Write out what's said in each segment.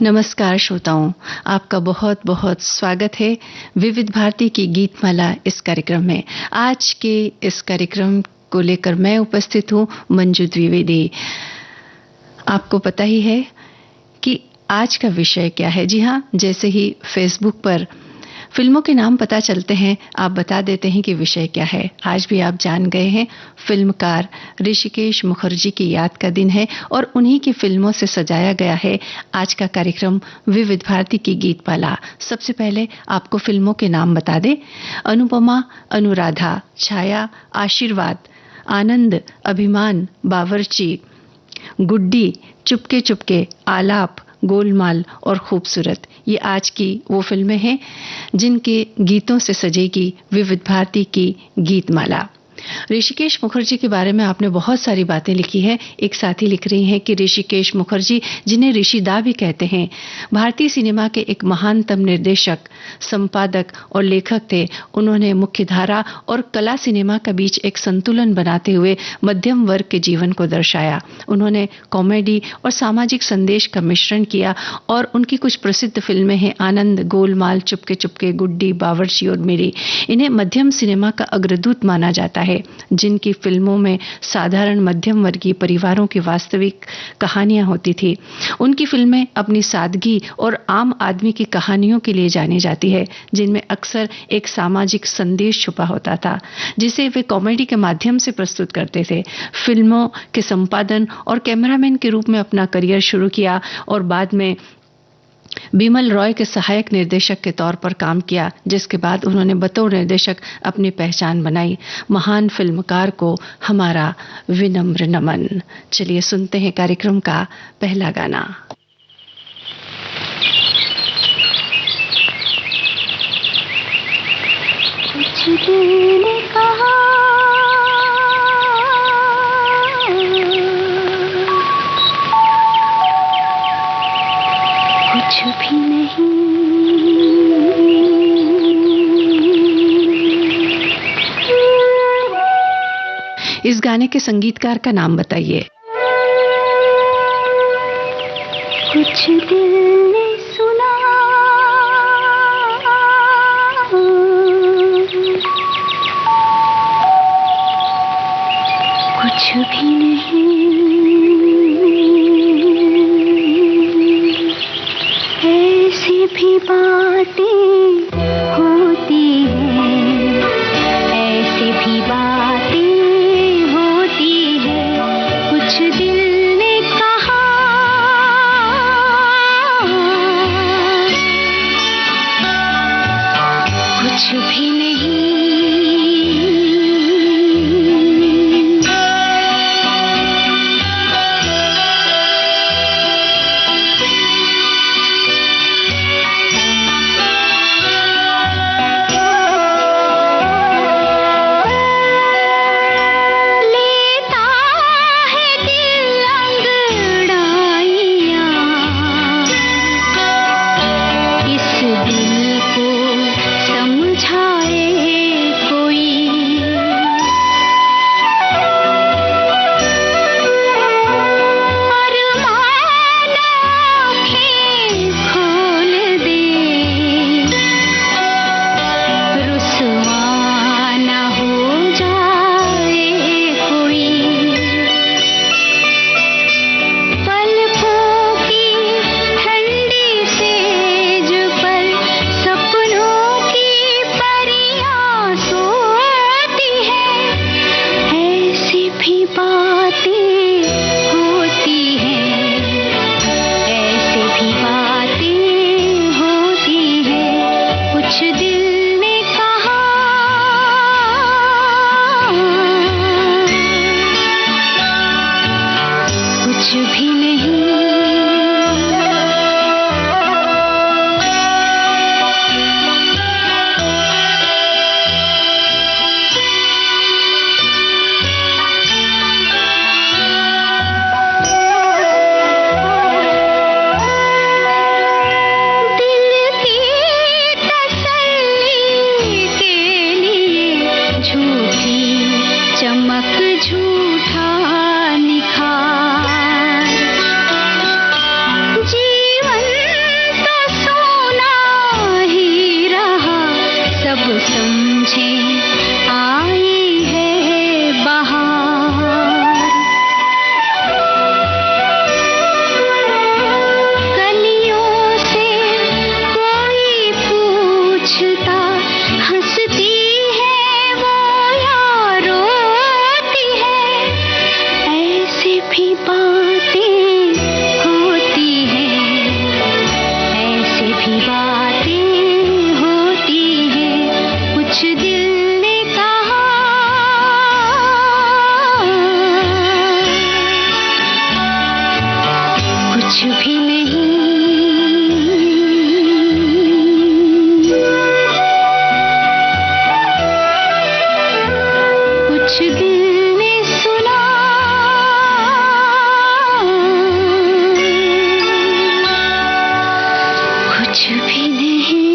नमस्कार श्रोताओं, आपका बहुत बहुत स्वागत है विविध भारती की गीतमाला इस कार्यक्रम में। आज के इस कार्यक्रम को लेकर मैं उपस्थित हूं मंजू द्विवेदी। आपको पता ही है कि आज का विषय क्या है। जी हाँ, जैसे ही फेसबुक पर फिल्मों के नाम पता चलते हैं, आप बता देते हैं कि विषय क्या है। आज भी आप जान गए हैं, फिल्मकार ऋषिकेश मुखर्जी की याद का दिन है और उन्हीं की फिल्मों से सजाया गया है आज का कार्यक्रम विविध भारती की गीतमाला। सबसे पहले आपको फिल्मों के नाम बता दें। अनुपमा, अनुराधा, छाया, आशीर्वाद, आनंद, अभिमान, बावर्ची, गुड्डी, चुपके चुपके, आलाप, गोलमाल और खूबसूरत, ये आज की वो फिल्में हैं जिनके गीतों से सजेगी विविध भारती की गीतमाला। ऋषिकेश मुखर्जी के बारे में आपने बहुत सारी बातें लिखी हैं। एक साथी लिख रही हैं कि ऋषिकेश मुखर्जी, जिन्हें ऋषिदा भी कहते हैं, भारतीय सिनेमा के एक महानतम निर्देशक, संपादक और लेखक थे। उन्होंने मुख्यधारा और कला सिनेमा के बीच एक संतुलन बनाते हुए मध्यम वर्ग के जीवन को दर्शाया। उन्होंने कॉमेडी और सामाजिक संदेश का मिश्रण किया और उनकी कुछ प्रसिद्ध फिल्में हैं आनंद, गोलमाल, चुपके चुपके, गुड्डी, बावर्ची और मेरी। इन्हें मध्यम सिनेमा का अग्रदूत माना जाता है, जिनकी फिल्मों में साधारण मध्यम वर्गीय परिवारों की वास्तविक कहानियां होती थी। उनकी फिल्में अपनी सादगी और आम आदमी की कहानियों के लिए जानी जाती है, जिनमें अक्सर एक सामाजिक संदेश छुपा होता था, जिसे वे कॉमेडी के माध्यम से प्रस्तुत करते थे। फिल्मों के संपादन और कैमरामैन के रूप में अपना करियर शुरू किया और बाद में बिमल रॉय के सहायक निर्देशक के तौर पर काम किया, जिसके बाद उन्होंने बतौर निर्देशक अपनी पहचान बनाई। महान फिल्मकार को हमारा विनम्र नमन। चलिए सुनते हैं कार्यक्रम का पहला गाना। कुछ दिल ने कहा, कुछ भी नहीं। इस गाने के संगीतकार का नाम बताइए। कुछ दिल ने सुना, कुछ भी नहीं। ऐसी भी बातें होती हैं, ऐसी भी बातें होती हैं। कुछ दिल ने कहा, कुछ भी नहीं। भी बातें होती हैं, कुछ दिल ने कहा, कुछ भी नहीं। कुछ दिल ने सुना, कुछ भी नहीं।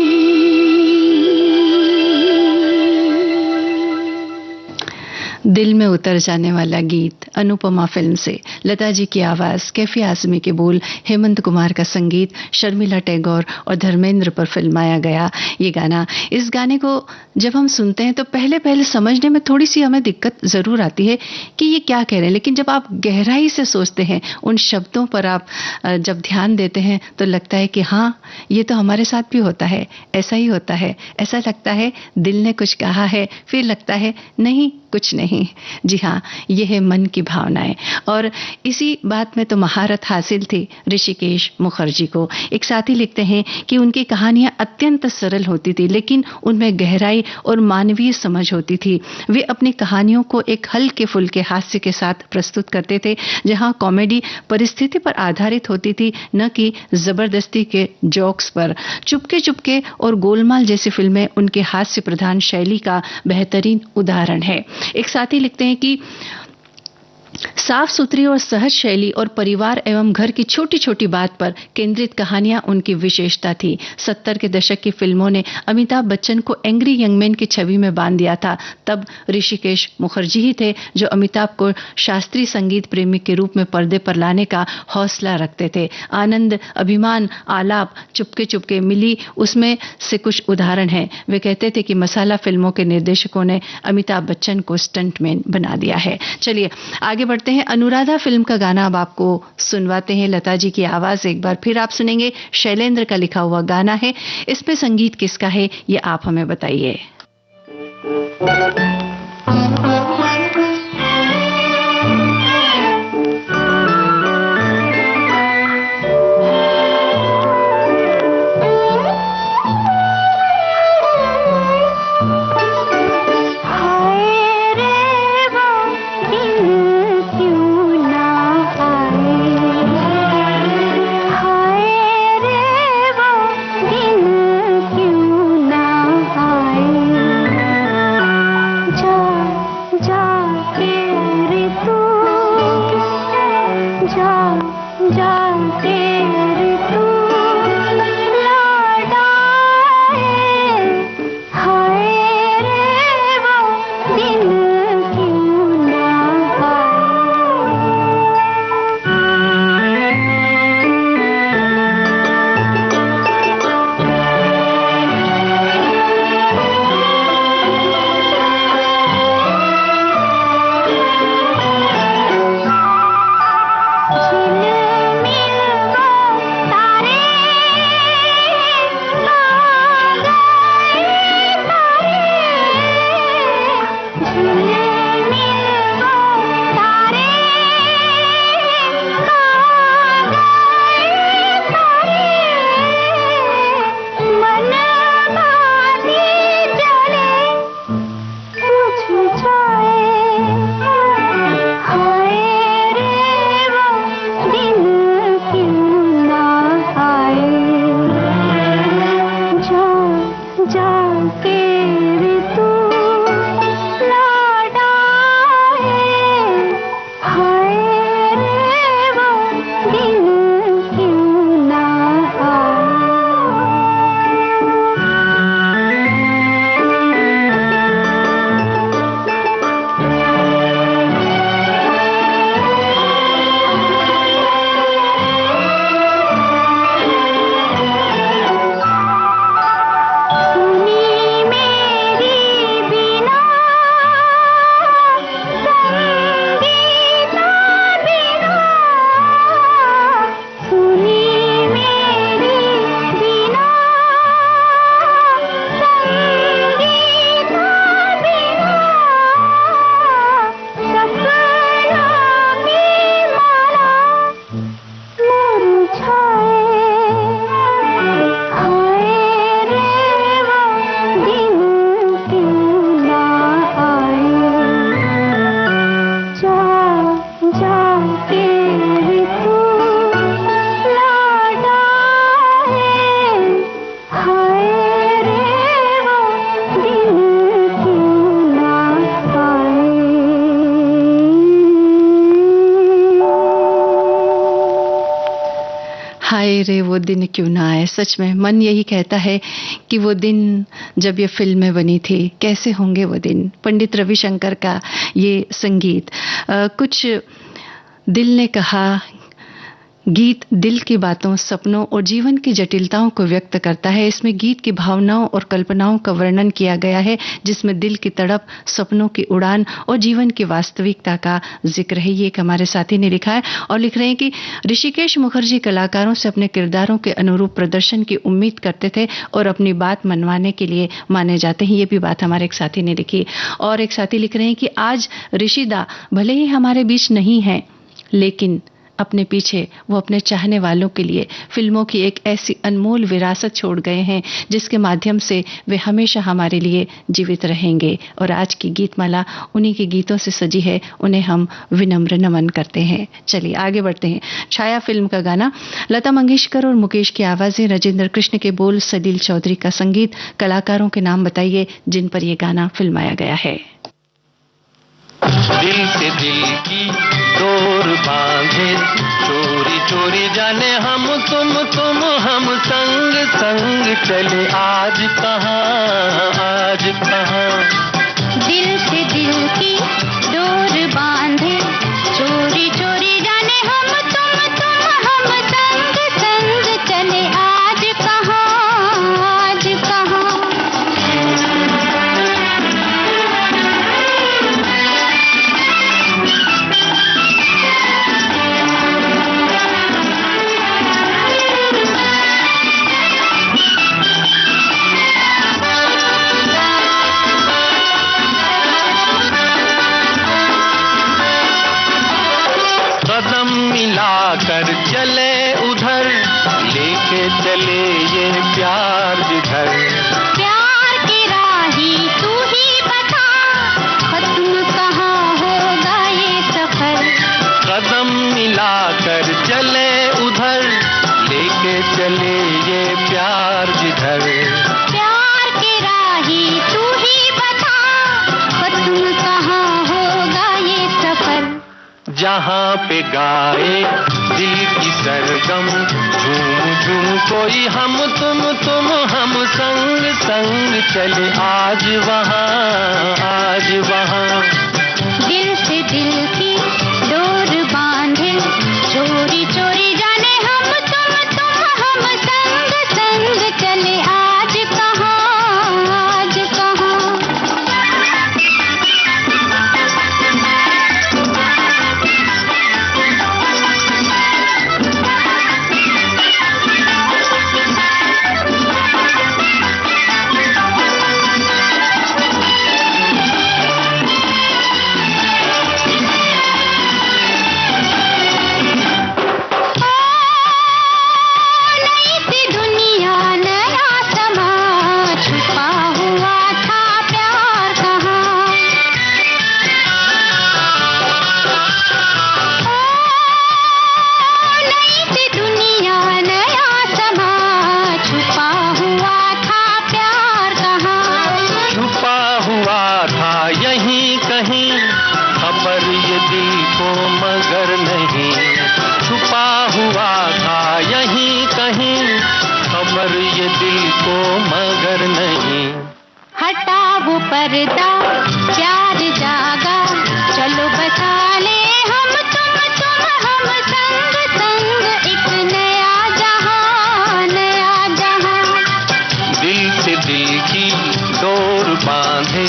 दिल में उतर जाने वाला गीत अनुपमा फिल्म से लता जी की आवाज, कैफी आजमी के बोल, हेमंत कुमार का संगीत, शर्मिला टैगोर और धर्मेंद्र पर फिल्माया गया ये गाना। इस गाने को जब हम सुनते हैं तो पहले पहले समझने में थोड़ी सी हमें दिक्कत जरूर आती है कि ये क्या कह रहे हैं, लेकिन जब आप गहराई से सोचते हैं, उन शब्दों पर आप जब ध्यान देते हैं तो लगता है कि हाँ, ये तो हमारे साथ भी होता है, ऐसा ही होता है। ऐसा लगता है दिल ने कुछ कहा है, फिर लगता है नहीं, कुछ नहीं। जी हाँ, ये है मन की भावनाएं। और इसी बात में तो महारत हासिल थी ऋषिकेश मुखर्जी को। एक साथी लिखते हैं कि उनकी कहानियां अत्यंत सरल होती थी, लेकिन उनमें गहराई और मानवीय समझ होती थी। वे अपनी कहानियों को एक हल्के फुल्के हास्य के साथ प्रस्तुत करते थे, जहां कॉमेडी परिस्थिति पर आधारित होती थी, न कि जबरदस्ती के जोक्स पर। चुपके चुपके और गोलमाल जैसी फिल्में उनके हास्य प्रधान शैली का बेहतरीन उदाहरण है। एक साथी लिखते हैं कि साफ सुथरी और सहज शैली और परिवार एवं घर की छोटी छोटी बात पर केंद्रित कहानियां उनकी विशेषता थी। 70 के दशक की फिल्मों ने अमिताभ बच्चन को एंग्री यंग मैन की छवि में बांध दिया था। तब ऋषिकेश मुखर्जी ही थे जो अमिताभ को शास्त्रीय संगीत प्रेमी के रूप में पर्दे पर लाने का हौसला रखते थे। आनंद, अभिमान, आलाप, चुपके चुपके, मिली, उसमें से कुछ उदाहरण हैं। वे कहते थे कि मसाला फिल्मों के निर्देशकों ने अमिताभ बच्चन को स्टंटमैन बना दिया है। चलिए आगे बढ़ते हैं। अनुराधा फिल्म का गाना अब आपको सुनवाते हैं। लता जी की आवाज एक बार फिर आप सुनेंगे। शैलेंद्र का लिखा हुआ गाना है। इसमें संगीत किसका है ये आप हमें बताइए। वो दिन क्यों ना आए। सच में मन यही कहता है कि वो दिन जब ये फिल्में बनी थी, कैसे होंगे वो दिन। पंडित रविशंकर का ये संगीत, कुछ दिल ने कहा, गीत दिल की बातों, सपनों और जीवन की जटिलताओं को व्यक्त करता है। इसमें गीत की भावनाओं और कल्पनाओं का वर्णन किया गया है, जिसमें दिल की तड़प, सपनों की उड़ान और जीवन की वास्तविकता का जिक्र है। ये एक हमारे साथी ने लिखा है और लिख रहे हैं कि ऋषिकेश मुखर्जी कलाकारों से अपने किरदारों के अनुरूप प्रदर्शन की उम्मीद करते थे और अपनी बात मनवाने के लिए माने जाते हैं। ये भी बात हमारे एक साथी ने लिखी। और एक साथी लिख रहे हैं कि आज ऋषिदा भले ही हमारे बीच नहीं है, लेकिन अपने पीछे वो अपने चाहने वालों के लिए फिल्मों की एक ऐसी अनमोल विरासत छोड़ गए हैं, जिसके माध्यम से वे हमेशा हमारे लिए जीवित रहेंगे। और आज की गीतमाला उन्हीं के गीतों से सजी है, उन्हें हम विनम्र नमन करते हैं। चलिए आगे बढ़ते हैं। छाया फिल्म का गाना, लता मंगेशकर और मुकेश की आवाजें, राजेंद्र कृष्ण के बोल, सलील चौधरी का संगीत। कलाकारों के नाम बताइए जिन पर यह गाना फिल्माया गया है। दिल से दिल की डोर बांधे, चोरी चोरी जाने हम तुम हम संग संग चले, आज कहाँ आज कहाँ। दिल से दिल की डोर बांधे, चोरी चोरी जाने हम तुम हम संग संग चले, आज कहाँ आज कहाँ। कदम मिलाकर चले उधर, लेके चले ये प्यार जिधर। प्यार की राही तू ही बता, खत्म कहाँ होगा ये सफर। कदम मिलाकर चले उधर, लेके चले ये प्यार जिधर। प्यार की राही तू ही बता, खत्म कहाँ होगा ये सफर। जहाँ पे गाए दिल की सरगम, झूम झूम कोई हम तुम हम संग संग चले, आज वहाँ आज वहाँ। दिल से दिल की डोर बांधे, चोरी चोरी जाने हम तुम हम संग संग चले, आज कहाँ आज कहाँ। पर्दा प्यार जागा, चलो बसा ले हम तुम हम संग संग एक नया जहां नया जहां। दिल से दिल की डोर बांधे,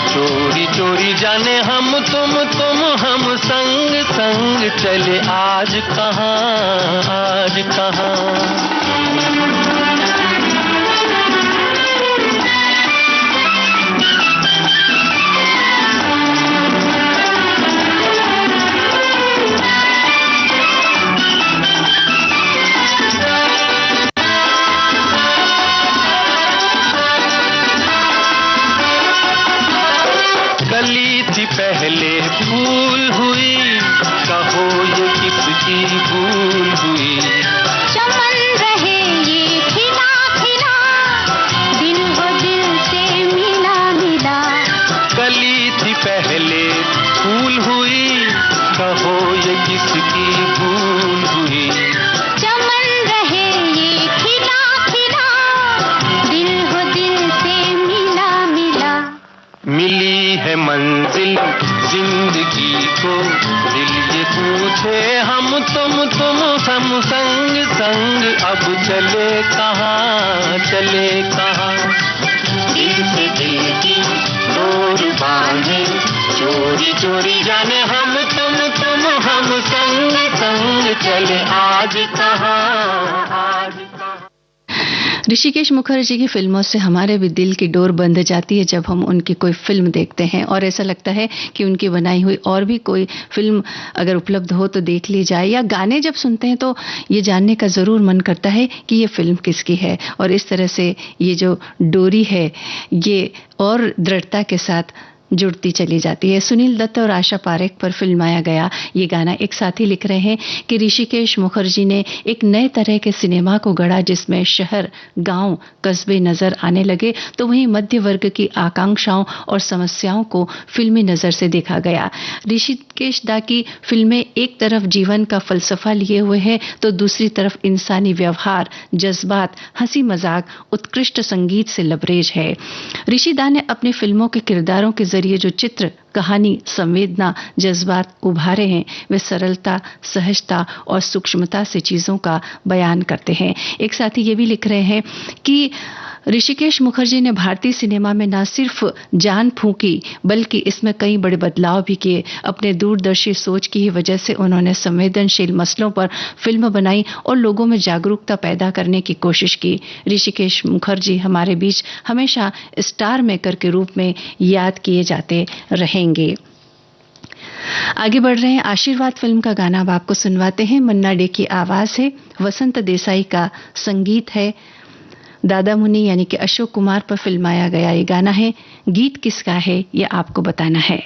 चोरी चोरी जाने हम तुम हम संग संग चले, आज कहाँ आज कहाँ। कली थी पहले फूल हुई, कहो ये किसकी भूल हुई। चमन रहे ये खिला खिला, दिल वो दिल से मिला मिला। कली थी पहले फूल हुई, कहो ये किसकी भूल हुई। चमन रहे ये है मंजिल जिंदगी को, दिल ये पूछे हम तुम हम संग संग अब चले कहाँ, चले कहाँ। दिल से दिल की डोर बांधे, चोरी चोरी जाने हम तुम हम संग संग चले आज कहाँ, आज कहाँ। ऋषिकेश मुखर्जी की फिल्मों से हमारे भी दिल की डोर बंध जाती है जब हम उनकी कोई फिल्म देखते हैं, और ऐसा लगता है कि उनकी बनाई हुई और भी कोई फिल्म अगर उपलब्ध हो तो देख ली जाए, या गाने जब सुनते हैं तो ये जानने का ज़रूर मन करता है कि ये फिल्म किसकी है। और इस तरह से ये जो डोरी है ये और दृढ़ता के साथ जुड़ती चली जाती है। सुनील दत्त और आशा पारेख पर फिल्माया गया ये गाना एक साथी लिख रहे हैं कि ऋषिकेश मुखर्जी ने एक नए तरह के सिनेमा को गढ़ा जिसमें शहर, गांव, कस्बे नजर आने लगे, तो वहीं मध्य वर्ग की आकांक्षाओं और समस्याओं को फिल्मी नजर से देखा गया। ऋषिकेश दा की फिल्में एक तरफ जीवन का फलसफा लिए हुए हैं तो दूसरी तरफ इंसानी व्यवहार, जज्बात, हंसी मजाक, उत्कृष्ट संगीत से लबरेज है। ऋषि दा ने अपनी फिल्मों के किरदारों के जरिए जो चित्र, कहानी, संवेदना, जज्बात उभारे हैं वे सरलता, सहजता और सूक्ष्मता से चीजों का बयान करते हैं। एक साथी ये भी लिख रहे हैं कि ऋषिकेश मुखर्जी ने भारतीय सिनेमा में न सिर्फ जान फूंकी बल्कि इसमें कई बड़े बदलाव भी किए। अपने दूरदर्शी सोच की ही वजह से उन्होंने संवेदनशील मसलों पर फिल्म बनाई और लोगों में जागरूकता पैदा करने की कोशिश की। ऋषिकेश मुखर्जी हमारे बीच हमेशा स्टार मेकर के रूप में याद किए जाते रहेंगे। आगे बढ़ रहे हैं, आशीर्वाद फिल्म का गाना अब आपको सुनवाते हैं। मन्ना डे की आवाज है, वसंत देसाई का संगीत है, दादा मुनि यानी कि अशोक कुमार पर फिल्माया गया ये गाना है। गीत किसका है ये आपको बताना है।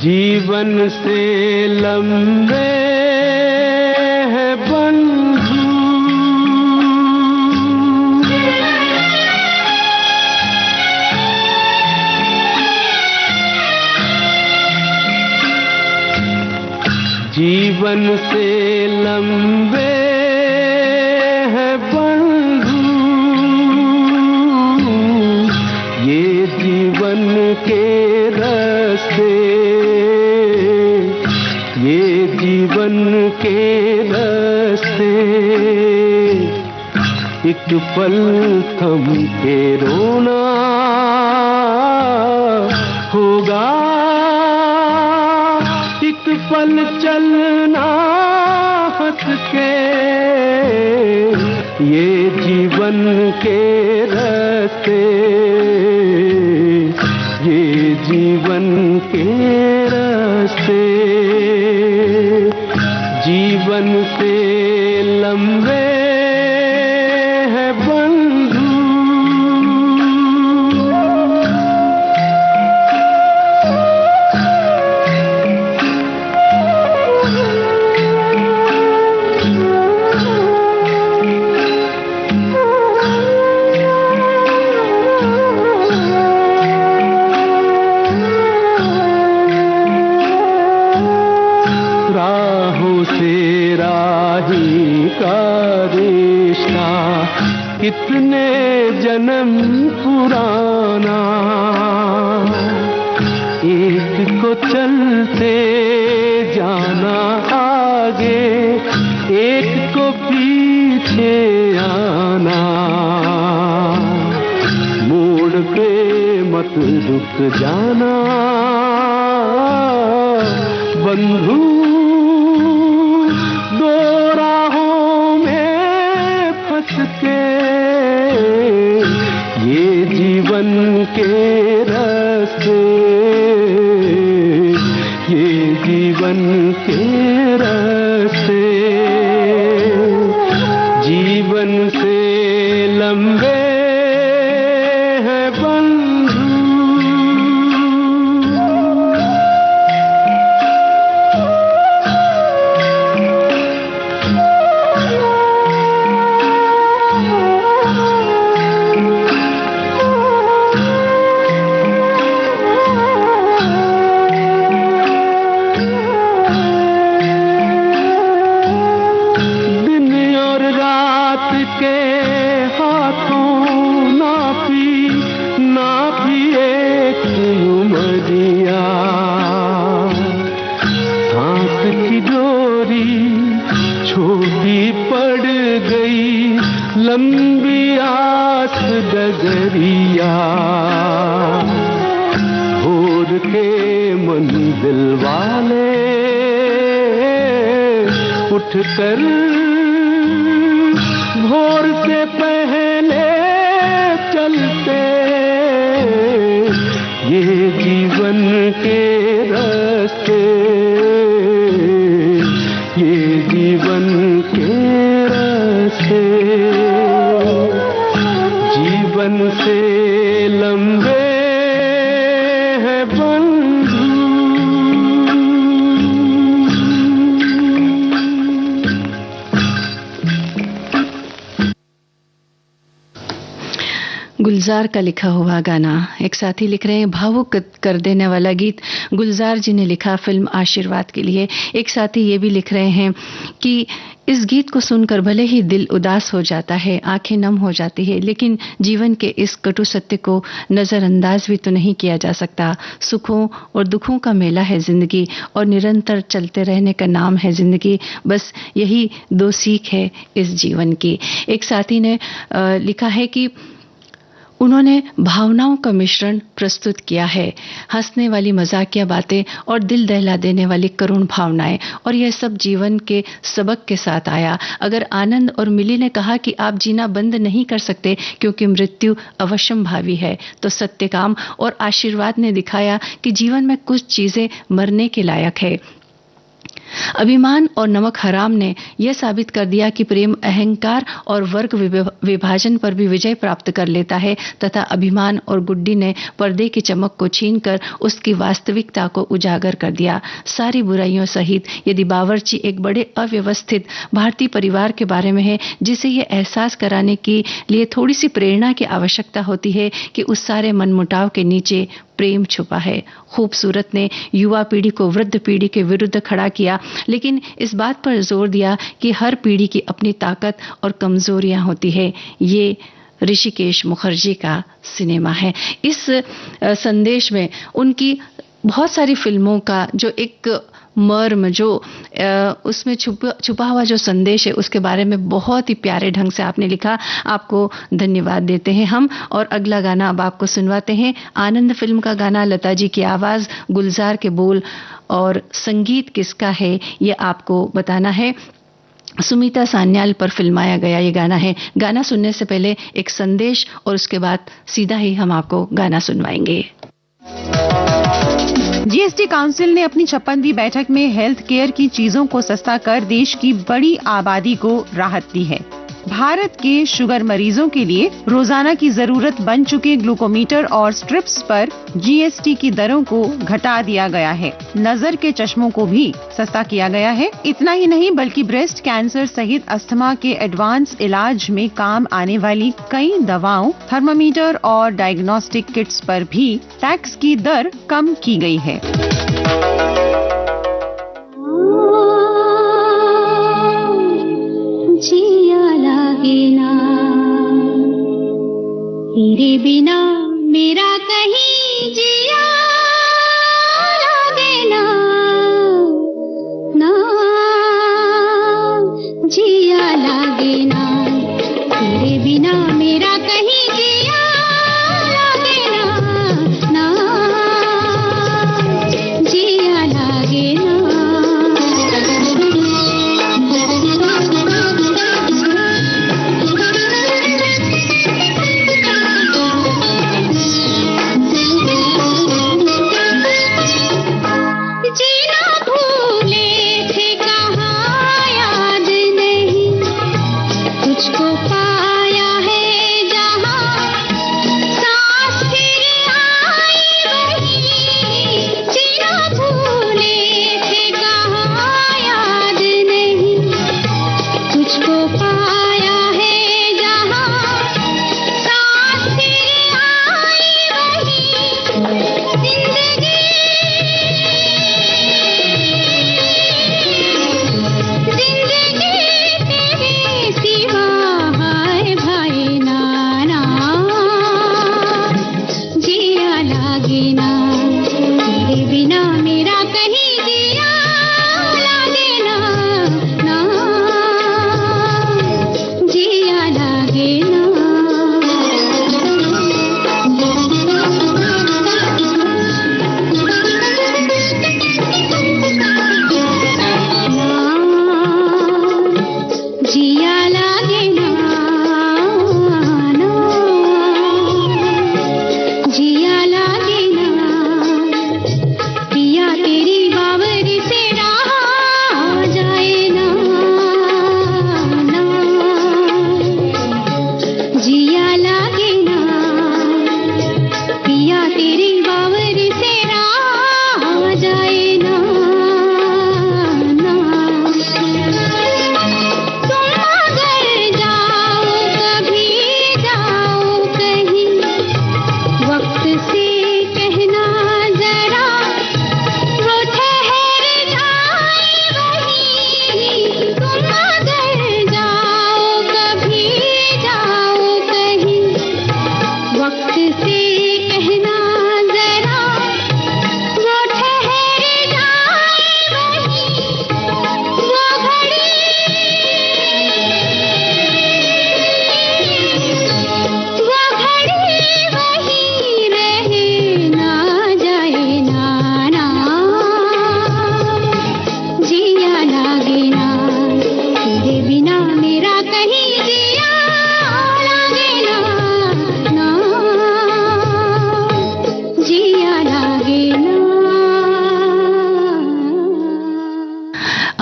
जीवन से लंबे है बंधु, जीवन से लंबे है बंधु, ये जीवन के रास्ते, ये जीवन के रास्ते। एक पल थम के रोना होगा, एक पल चलना हंस के, ये जीवन के रास्ते, ये जीवन के रास्ते। जीवन से लंबे है बंधु, कितने जन्म पुराना, एक को चलते जाना आगे, एक को पीछे आना। मोड़ पे मत रुक जाना बंधु, दो राहों में फंस के, ये जीवन के रास्ते, ये जीवन के रास्ते। जीवन से लंबे है बंधु। की डोरी छोटी पड़ गई, लंबी आस डगरिया, भोर के मंजिल वाले उठकर भोर से पहले चलते, ये जीवन के रास्ते, ये जीवन के रास्ते, जीवन से लंबे हैं बंधु। गुलजार का लिखा हुआ गाना। एक साथी लिख रहे हैं भावुक कर देने वाला गीत गुलजार जी ने लिखा फिल्म आशीर्वाद के लिए। एक साथी ये भी लिख रहे हैं कि इस गीत को सुनकर भले ही दिल उदास हो जाता है, आंखें नम हो जाती है, लेकिन जीवन के इस कटु सत्य को नजरअंदाज भी तो नहीं किया जा सकता। सुखों और दुखों का मेला है जिंदगी और निरंतर चलते रहने का नाम है जिंदगी। बस यही दो सीख है इस जीवन की। एक साथी ने लिखा है कि उन्होंने भावनाओं का मिश्रण प्रस्तुत किया है, हंसने वाली मजाकिया बातें और दिल दहला देने वाली करुण भावनाएं, और यह सब जीवन के सबक के साथ आया। अगर आनंद और मिली ने कहा कि आप जीना बंद नहीं कर सकते क्योंकि मृत्यु अवश्यंभावी है, तो सत्यकाम और आशीर्वाद ने दिखाया कि जीवन में कुछ चीजें मरने के लायक है। अभिमान और नमक हराम ने यह साबित कर दिया कि प्रेम अहंकार और वर्ग विभाजन पर भी विजय प्राप्त कर लेता है, तथा अभिमान और गुड्डी ने पर्दे की चमक को छीनकर उसकी वास्तविकता को उजागर कर दिया। सारी बुराइयों सहित यदि बावर्ची एक बड़े अव्यवस्थित भारतीय परिवार के बारे में है, जिसे यह एहसास कराने के लिए थोड़ी सी प्रेरणा की आवश्यकता होती है कि उस सारे मनमुटाव के नीचे प्रेम छुपा है। खूबसूरत ने युवा पीढ़ी को वृद्ध पीढ़ी के विरुद्ध खड़ा किया, लेकिन इस बात पर जोर दिया कि हर पीढ़ी की अपनी ताकत और कमजोरियां होती है। ये ऋषिकेश मुखर्जी का सिनेमा है। इस संदेश में उनकी बहुत सारी फिल्मों का जो एक मर्म, जो उसमें छुपा हुआ जो संदेश है, उसके बारे में बहुत ही प्यारे ढंग से आपने लिखा। आपको धन्यवाद देते हैं हम। और अगला गाना अब आपको सुनवाते हैं। आनंद फिल्म का गाना, लता जी की आवाज, गुलजार के बोल, और संगीत किसका है ये आपको बताना है। सुमिता सान्याल पर फिल्माया गया ये गाना है। गाना सुनने से पहले एक संदेश और उसके बाद सीधा ही हम आपको गाना सुनवाएंगे। जीएसटी काउंसिल ने अपनी 56वीं बैठक में हेल्थ केयर की चीजों को सस्ता कर देश की बड़ी आबादी को राहत दी है। भारत के शुगर मरीजों के लिए रोजाना की जरूरत बन चुके ग्लूकोमीटर और स्ट्रिप्स पर जीएसटी की दरों को घटा दिया गया है। नजर के चश्मों को भी सस्ता किया गया है। इतना ही नहीं बल्कि ब्रेस्ट कैंसर सहित अस्थमा के एडवांस इलाज में काम आने वाली कई दवाओं, थर्मामीटर और डायग्नोस्टिक किट्स पर भी टैक्स की दर कम की गई है। तेरे बिना मेरा कहीं जिया लागे ना, ना जिया लागे ना, तेरे बिना मेरा कहीं जिया लागे ना, ना जिया लागे ना।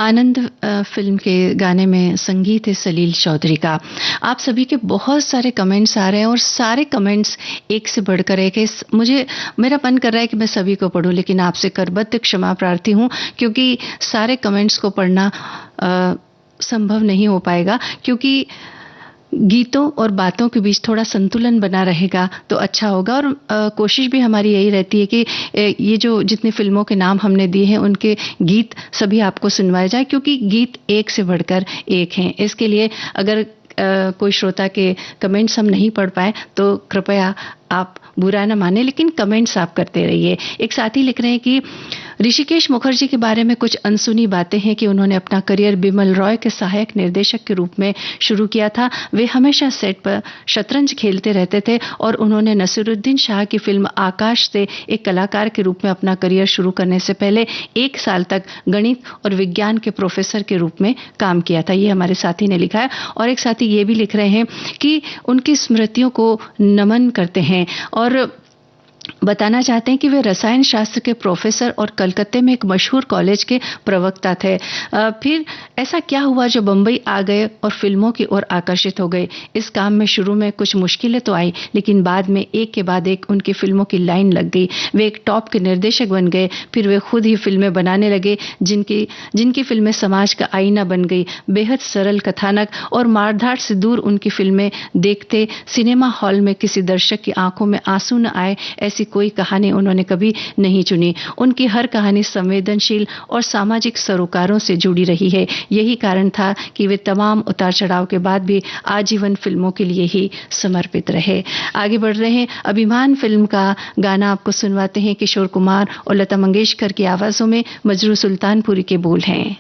आनंद फिल्म के गाने में संगीत है सलील चौधरी का। आप सभी के बहुत सारे कमेंट्स आ रहे हैं और सारे कमेंट्स एक से बढ़कर एक है। मेरा मन कर रहा है कि मैं सभी को पढूं, लेकिन आपसे करबद्ध क्षमा प्रार्थी हूं क्योंकि सारे कमेंट्स को पढ़ना संभव नहीं हो पाएगा, क्योंकि गीतों और बातों के बीच थोड़ा संतुलन बना रहेगा तो अच्छा होगा। और कोशिश भी हमारी यही रहती है कि ये जो जितने फिल्मों के नाम हमने दिए हैं उनके गीत सभी आपको सुनवाए जाए, क्योंकि गीत एक से बढ़कर एक हैं। इसके लिए अगर कोई श्रोता के कमेंट्स हम नहीं पढ़ पाए तो कृपया आप बुरा न माने, लेकिन कमेंट्स आप करते रहिए। एक साथी लिख रहे हैं कि ऋषिकेश मुखर्जी के बारे में कुछ अनसुनी बातें हैं कि उन्होंने अपना करियर बिमल रॉय के सहायक निर्देशक के रूप में शुरू किया था। वे हमेशा सेट पर शतरंज खेलते रहते थे और उन्होंने नसीरुद्दीन शाह की फिल्म आकाश से एक कलाकार के रूप में अपना करियर शुरू करने से पहले 1 साल तक गणित और विज्ञान के प्रोफेसर के रूप में काम किया था। ये हमारे साथी ने लिखा है। और एक साथी ये भी लिख रहे हैं कि उनकी स्मृतियों को नमन करते हैं और बताना चाहते हैं कि वे रसायन शास्त्र के प्रोफेसर और कलकत्ते में एक मशहूर कॉलेज के प्रवक्ता थे। फिर ऐसा क्या हुआ जो बंबई आ गए और फिल्मों की ओर आकर्षित हो गए। इस काम में शुरू में कुछ मुश्किलें तो आई, लेकिन बाद में एक के बाद एक उनकी फिल्मों की लाइन लग गई। वे एक टॉप के निर्देशक बन गए। फिर वे खुद ही फिल्में बनाने लगे जिनकी फिल्में समाज का आईना बन गई। बेहद सरल कथानक और मारधाड़ से दूर उनकी फिल्में देखते सिनेमा हॉल में किसी दर्शक की आंखों में आंसू न आए, ऐसी कोई कहानी उन्होंने कभी नहीं चुनी। उनकी हर कहानी संवेदनशील और सामाजिक सरोकारों से जुड़ी रही है। यही कारण था कि वे तमाम उतार चढ़ाव के बाद भी आजीवन फिल्मों के लिए ही समर्पित रहे। आगे बढ़ रहे हैं, अभिमान फिल्म का गाना आपको सुनवाते हैं। किशोर कुमार और लता मंगेशकर की आवाजों में मजरू सुल्तानपुरी के बोल हैं।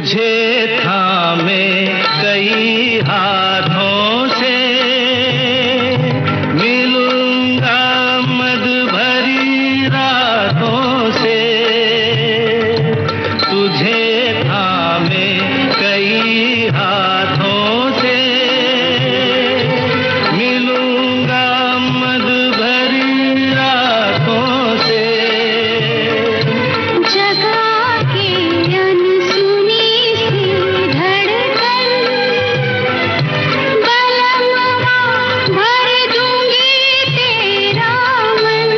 तुझे थामे कई हाथों से, मिलूंगा मद भरी रातों से। तुझे थामे कई हाथों से, मिलूंगा मद भरी रातों से। जगा के अनसुनी सी धड़कन, बलमवा भर दूंगी तेरा मन।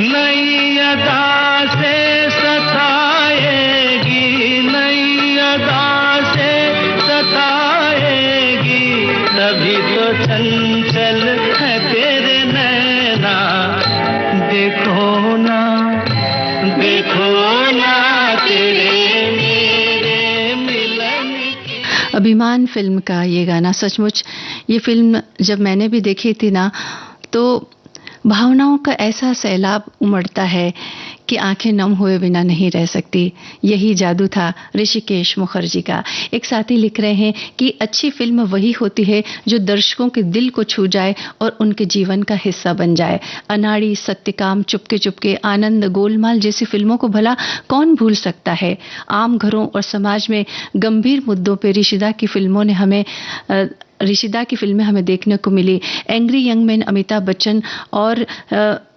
नई अदा से सताएगी, नई अदा से सताएगी, तभी तो चंचल है तेरे नैना। देखो ना, देखो ना तेरे मेरे मिलन की। अभिमान फिल्म का ये गाना, सचमुच ये फिल्म जब मैंने भी देखी थी ना, तो भावनाओं का ऐसा सैलाब उमड़ता है कि आंखें नम हुए बिना नहीं रह सकती। यही जादू था ऋषिकेश मुखर्जी का। एक साथी लिख रहे हैं कि अच्छी फिल्म वही होती है जो दर्शकों के दिल को छू जाए और उनके जीवन का हिस्सा बन जाए। अनाड़ी, सत्यकाम, चुपके चुपके, आनंद, गोलमाल जैसी फिल्मों को भला कौन भूल सकता है। आम घरों और समाज में गंभीर मुद्दों पर ऋषिदा की फिल्में हमें देखने को मिली। Angry young man Amitabh Bachchan और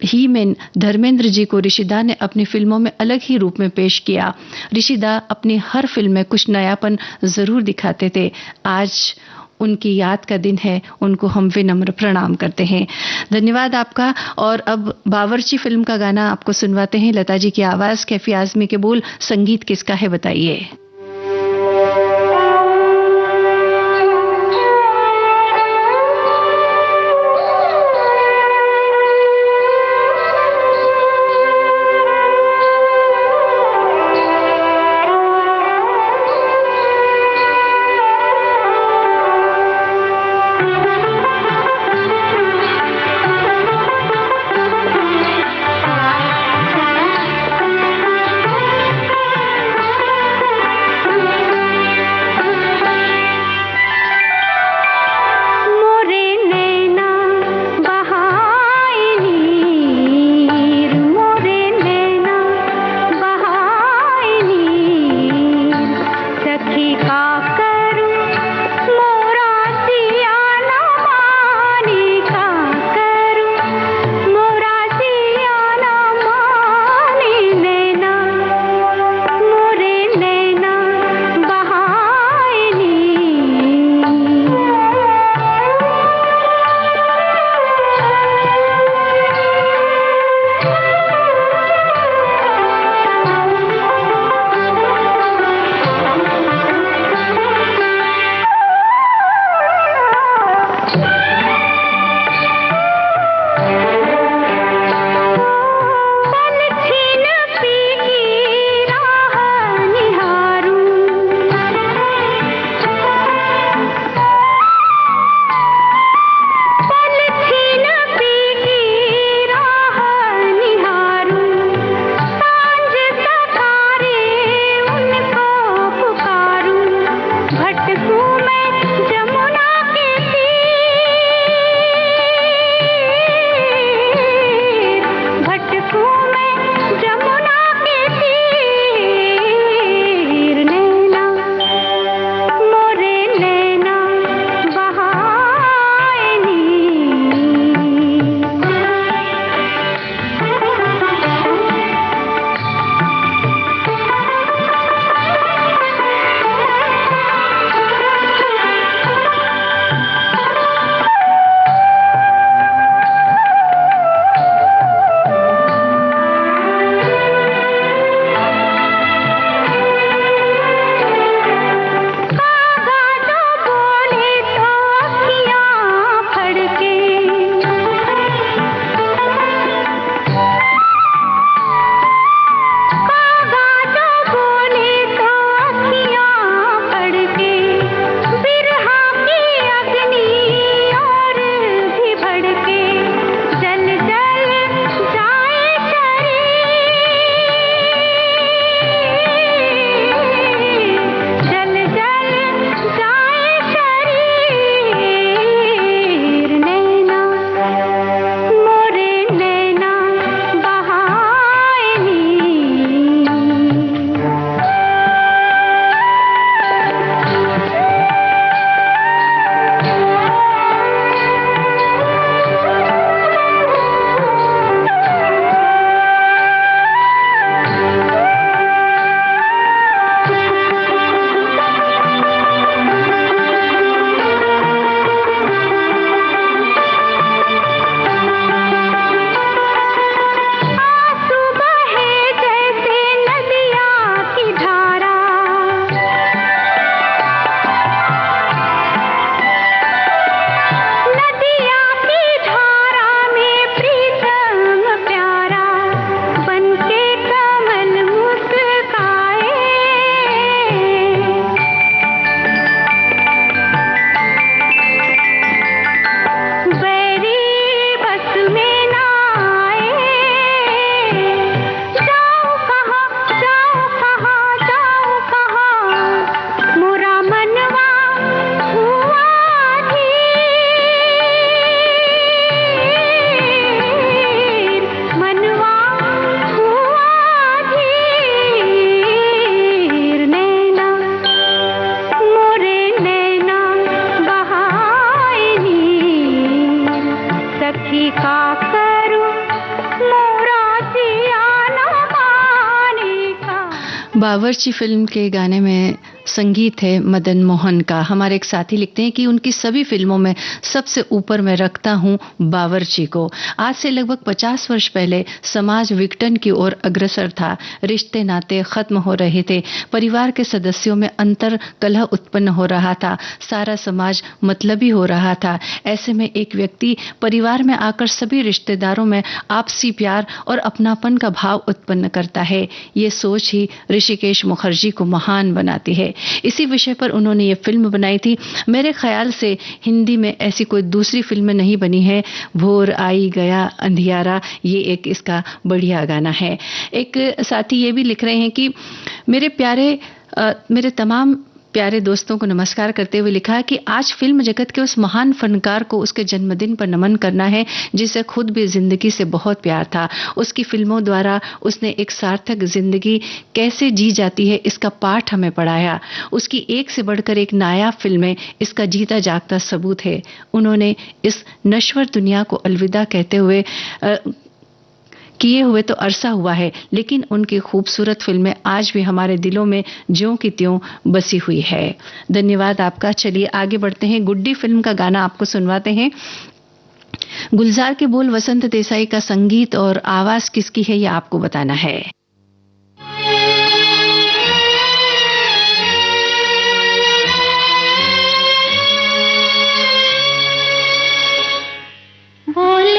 ही मैन धर्मेंद्र जी को ऋषिदा ने अपनी फिल्मों में अलग ही रूप में पेश किया। ऋषिदा अपनी हर फिल्म में कुछ नयापन जरूर दिखाते थे। आज उनकी याद का दिन है, उनको हम विनम्र प्रणाम करते हैं। धन्यवाद आपका। और अब बावर्ची फिल्म का गाना आपको सुनवाते हैं। लता जी की आवाज, कैफी आजमी के बोल, संगीत किसका है बताइए। बावर्ची फिल्म के गाने में संगीत है मदन मोहन का। हमारे एक साथी लिखते हैं कि उनकी सभी फिल्मों में सबसे ऊपर मैं रखता हूं बावर्ची को। आज से लगभग 50 वर्ष पहले समाज विघटन की ओर अग्रसर था। रिश्ते नाते खत्म हो रहे थे, परिवार के सदस्यों में अंतर कलह उत्पन्न हो रहा था, सारा समाज मतलबी हो रहा था। ऐसे में एक व्यक्ति परिवार में आकर सभी रिश्तेदारों में आपसी प्यार और अपनापन का भाव उत्पन्न करता है। ये सोच ही ऋषिकेश मुखर्जी को महान बनाती है। इसी विषय पर उन्होंने ये फिल्म बनाई थी। मेरे ख्याल से हिंदी में ऐसी कोई दूसरी फिल्म नहीं बनी है। भोर आई गया अंधियारा, ये एक इसका बढ़िया गाना है। एक साथी ये भी लिख रहे हैं कि मेरे तमाम प्यारे दोस्तों को नमस्कार करते हुए लिखा है कि आज फिल्म जगत के उस महान फनकार को उसके जन्मदिन पर नमन करना है जिसे खुद भी जिंदगी से बहुत प्यार था। उसकी फिल्मों द्वारा उसने एक सार्थक जिंदगी कैसे जी जाती है इसका पाठ हमें पढ़ाया। उसकी एक से बढ़कर एक नायाब फिल्में इसका जीता जागता सबूत है। उन्होंने इस नश्वर दुनिया को अलविदा कहते हुए किए हुए तो अरसा हुआ है, लेकिन उनकी खूबसूरत फिल्में आज भी हमारे दिलों में ज्यों की त्यों बसी हुई है। धन्यवाद आपका। चलिए आगे बढ़ते हैं। गुड्डी फिल्म का गाना आपको सुनवाते हैं। गुलजार के बोल वसंत देसाई का संगीत और आवाज किसकी है ये आपको बताना है। मन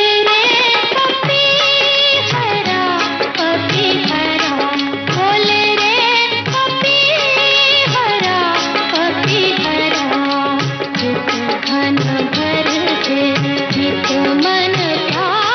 प्यासा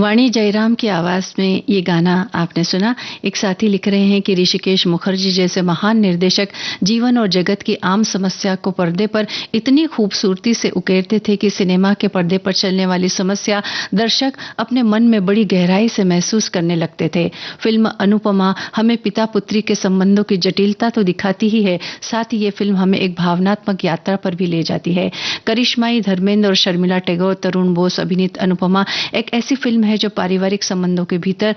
वाणी जयराम की आवाज में ये गाना आपने सुना। एक साथी लिख रहे हैं कि ऋषिकेश मुखर्जी जैसे महान निर्देशक जीवन और जगत की आम समस्या को पर्दे पर इतनी खूबसूरती से उकेरते थे कि सिनेमा के पर्दे पर चलने वाली समस्या दर्शक अपने मन में बड़ी गहराई से महसूस करने लगते थे। फिल्म अनुपमा हमें पिता पुत्री के संबंधों की जटिलता तो दिखाती ही है, साथ ही ये फिल्म हमें एक भावनात्मक यात्रा पर भी ले जाती है। करिश्माई धर्मेंद्र और शर्मिला टैगोर, तरुण बोस अभिनीत अनुपमा एक ऐसी फिल्म है जो पारिवारिक संबंधों के भीतर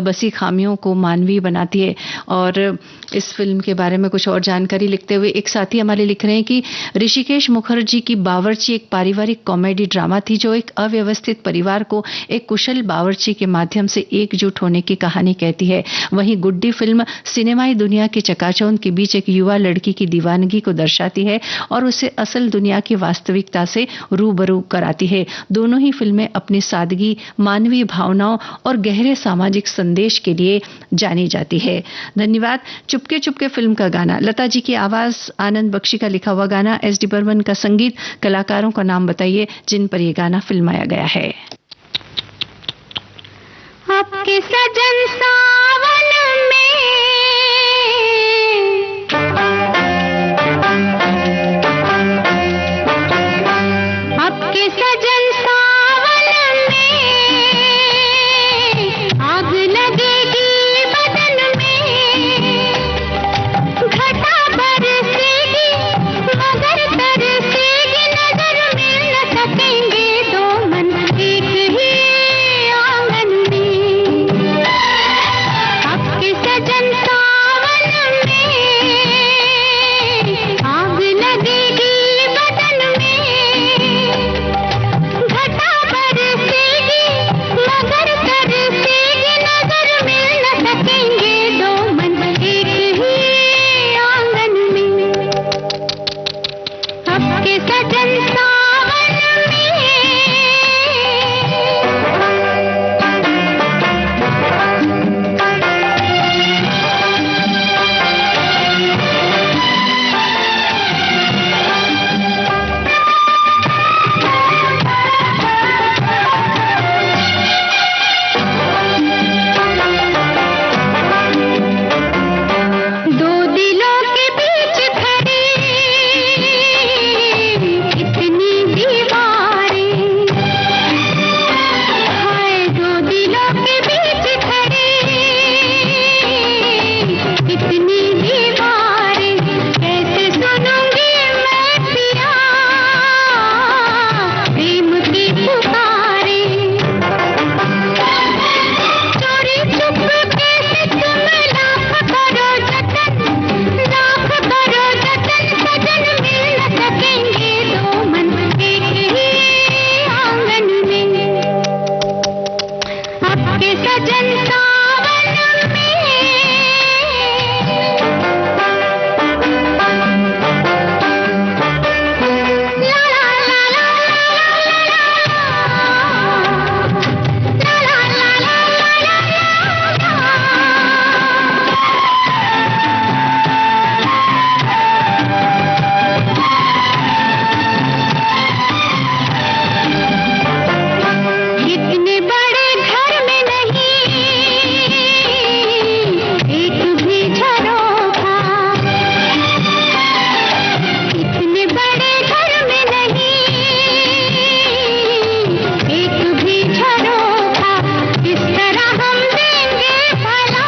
बसी खामियों को मानवीय बनाती है। और इस फिल्म के बारे में कुछ और जानकारी लिखते हुए एक साथी हमारे लिख रहे हैं कि ऋषिकेश मुखर्जी की बावर्ची एक पारिवारिक कॉमेडी ड्रामा थी जो एक अव्यवस्थित परिवार को एक कुशल बावर्ची के माध्यम से एकजुट होने की कहानी कहती है। वहीं गुड्डी फिल्म सिनेमाई दुनिया की चकाचौंध के बीच एक युवा लड़की की दीवानगी को दर्शाती है और उसे असल दुनिया की वास्तविकता से रूबरू कराती है। दोनों ही फिल्में अपनी सादगी, मानवीय भावनाओं और गहरे सामाजिक संदेश के लिए जानी जाती है। धन्यवाद। चुपके चुपके फिल्म का गाना, लता जी की आवाज, आनंद बख्शी का लिखा हुआ गाना, एस.डी. बर्मन का संगीत। कलाकारों का नाम बताइए जिन पर यह गाना फिल्माया गया है। आपके सजन सावन में, आपके सजन सावन में आग लगेगी बदन में, घटा बरसेगी मगर तरसेगी नजर, मिल न सकेंगे दो मन एक ही आंगन में। आपके सजन सावन में आग लगेगी बदन में, घटा बरसेगी मगर तरसेगी नजर, मिल न सकेंगे दो मन एक ही आंगन में। आपके सजन सावन में। दो दिलों के बीच खड़ी इतनी दीवारें, हाय दो दिलों के बीच खड़ी इतनी दीवारें, कैसे सुनूंगी मैं पिया प्रेम की पुकारें। चोरी चुपके से तुम लाख करो जतन, लाख करो जतन, सजन मिल न सकेंगे दो मन एक ही आंगन में। आपके सजन सावन में। ला ला ला ला ला ला ला ला इतने बड़े घर में नहीं एक भी झरोखा, इतने बड़े घर में नहीं एक भी झरोखा, किस तरह हम देंगे भला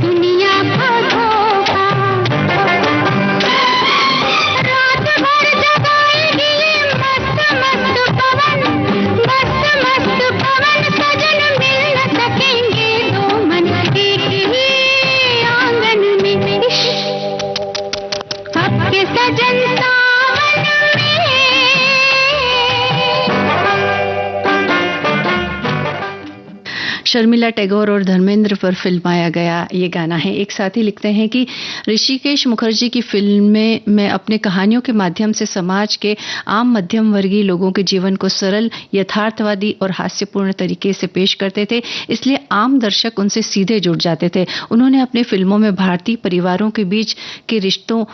दुनिया को धोखा। रात भर जगाएगी मस्त मस्त पवन, मस्त मस्त पवन, सजन मिल न सकेंगे दो मन एक ही आंगन में। आपके सजन सावन में। शर्मिला टैगोर और धर्मेंद्र पर फिल्माया गया ये गाना है। एक साथी लिखते हैं कि ऋषिकेश मुखर्जी की फिल्में में अपने कहानियों के माध्यम से समाज के आम मध्यम वर्गीय लोगों के जीवन को सरल, यथार्थवादी और हास्यपूर्ण तरीके से पेश करते थे, इसलिए आम दर्शक उनसे सीधे जुड़ जाते थे। उन्होंने अपनी फिल्मों में भारतीय परिवारों के बीच के रिश्तों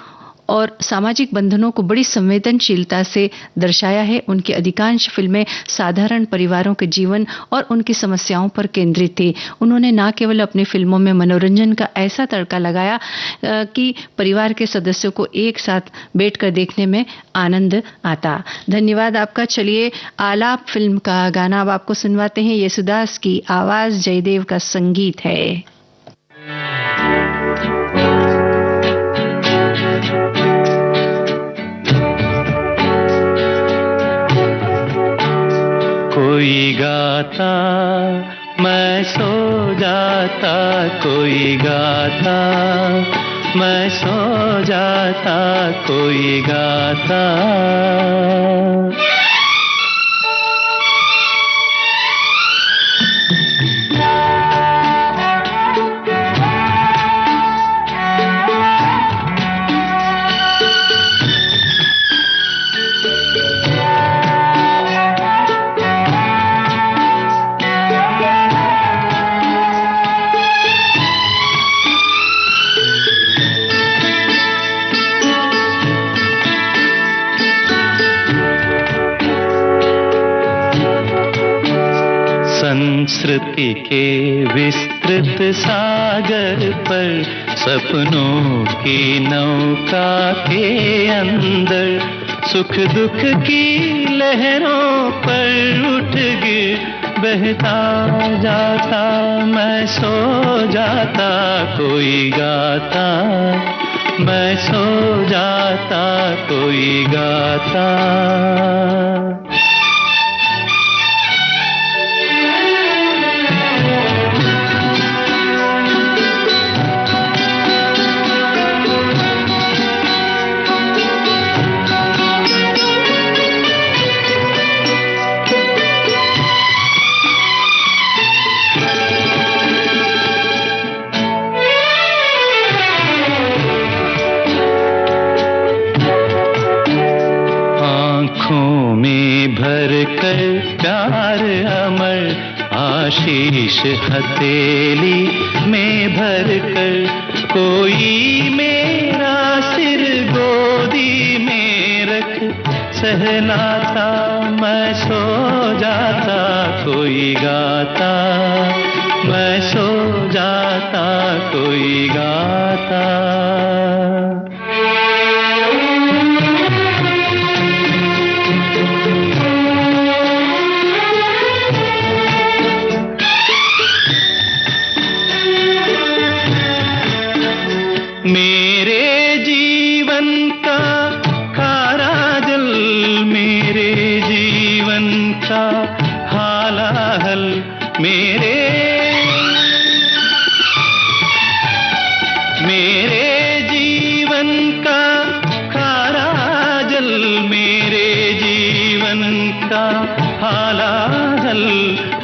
और सामाजिक बंधनों को बड़ी संवेदनशीलता से दर्शाया है। उनकी अधिकांश फिल्में साधारण परिवारों के जीवन और उनकी समस्याओं पर केंद्रित थी। उन्होंने न केवल अपनी फिल्मों में मनोरंजन का ऐसा तड़का लगाया कि परिवार के सदस्यों को एक साथ बैठकर देखने में आनंद आता। धन्यवाद आपका। चलिए आलाप फिल्म का गाना अब आपको सुनवाते हैं। येसुदास की आवाज, जयदेव का संगीत है। कोई गाता मैं सो जाता, कोई गाता मैं सो जाता, कोई गाता। संस्कृति के विस्तृत सागर पर, सपनों की नौका के अंदर, सुख दुख की लहरों पर उठ गिर बहता जाता, मैं सो जाता, कोई गाता मैं सो जाता, कोई गाता। प्यार अमर आशीष हथेली में भर कर, कोई मेरा सिर गोदी में रख सहलाता, मैं सो जाता, कोई गाता मैं सो जाता, कोई गाता। मेरे जीवन का खारा जल, मेरे जीवन का हालाहल, मेरे जीवन का खारा जल, मेरे जीवन का हालाहल,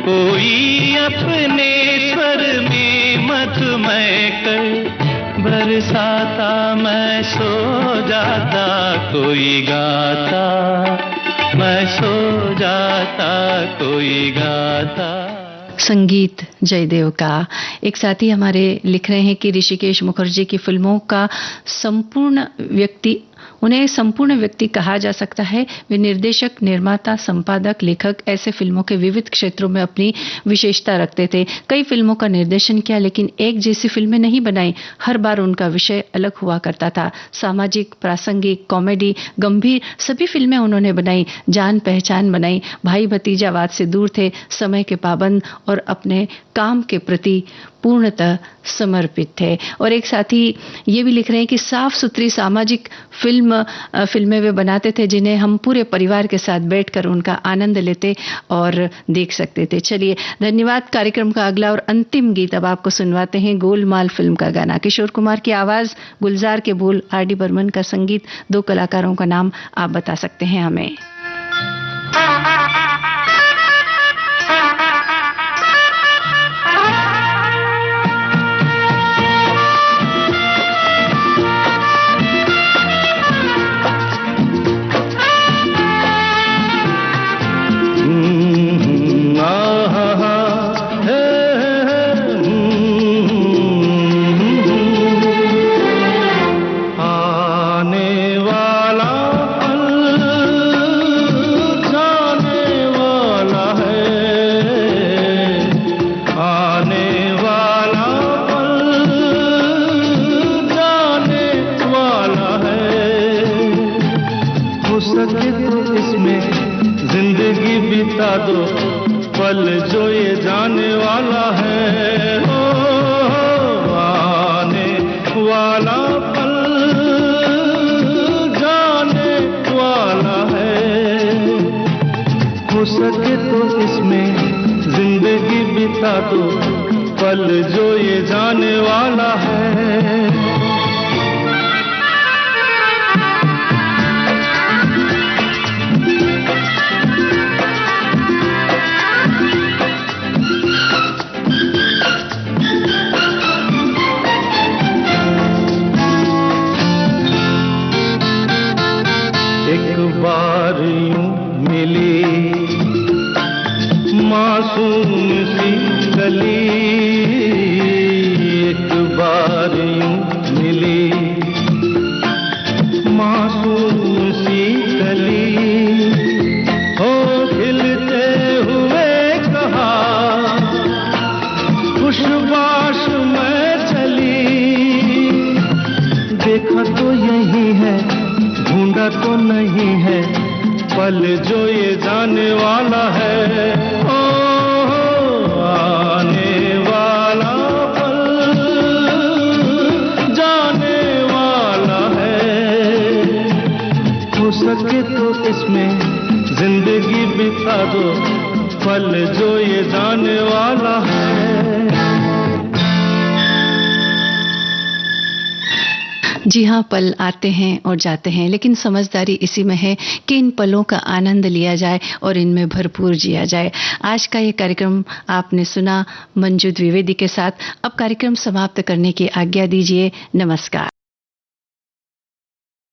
कोई अपने स्वर में मधुमय कर बरसाता, मैं सो जाता, कोई गाता मैं सो जाता, कोई गाता। संगीत जयदेव का। एक साथी हमारे लिख रहे हैं कि ऋषिकेश मुखर्जी की फिल्मों का उन्हें संपूर्ण व्यक्ति कहा जा सकता है। वे निर्देशक, निर्माता, संपादक, लेखक ऐसे फिल्मों के विविध क्षेत्रों में अपनी विशेषता रखते थे। कई फिल्मों का निर्देशन किया, लेकिन एक जैसी फिल्में नहीं बनाई। हर बार उनका विषय अलग हुआ करता था। सामाजिक, प्रासंगिक, कॉमेडी, गंभीर सभी फिल्में उन्होंने बनाई। जान पहचान बनाई। भाई भतीजावाद से दूर थे, समय के पाबंद और अपने काम के प्रति पूर्णतः समर्पित थे। और एक साथी ये भी लिख रहे हैं कि साफ सुथरी सामाजिक फिल्में वे बनाते थे, जिन्हें हम पूरे परिवार के साथ बैठकर उनका आनंद लेते और देख सकते थे। चलिए धन्यवाद। कार्यक्रम का अगला और अंतिम गीत अब आपको सुनवाते हैं। गोलमाल फिल्म का गाना, किशोर कुमार की आवाज, गुलजार के बोल, आर.डी. बर्मन का संगीत। दो कलाकारों का नाम आप बता सकते हैं हमें। आने दो, पल जो ये जाने वाला है, आने वाला पल जाने वाला है। हो सके तो इसमें जिंदगी बिता दो, पल जो ये जाने वाला है। एक बार यूं मिली मासूम सी गली, एक बार यूं मिली मासूम सी गली, हो खिलते हुए कहा खुशबाश में चली। देखा तो यही है, ढूंढा तो नहीं है, पल जो ये जाने वाला है, आने वाला पल जाने वाला है। हो सके तो इसमें जिंदगी बिता दो, पल जो ये जाने वाला है। जी हाँ, पल आते हैं और जाते हैं, लेकिन समझदारी इसी में है कि इन पलों का आनंद लिया जाए और इनमें भरपूर जिया जाए। आज का ये कार्यक्रम आपने सुना मंजू द्विवेदी के साथ। अब कार्यक्रम समाप्त करने की आज्ञा दीजिए। नमस्कार।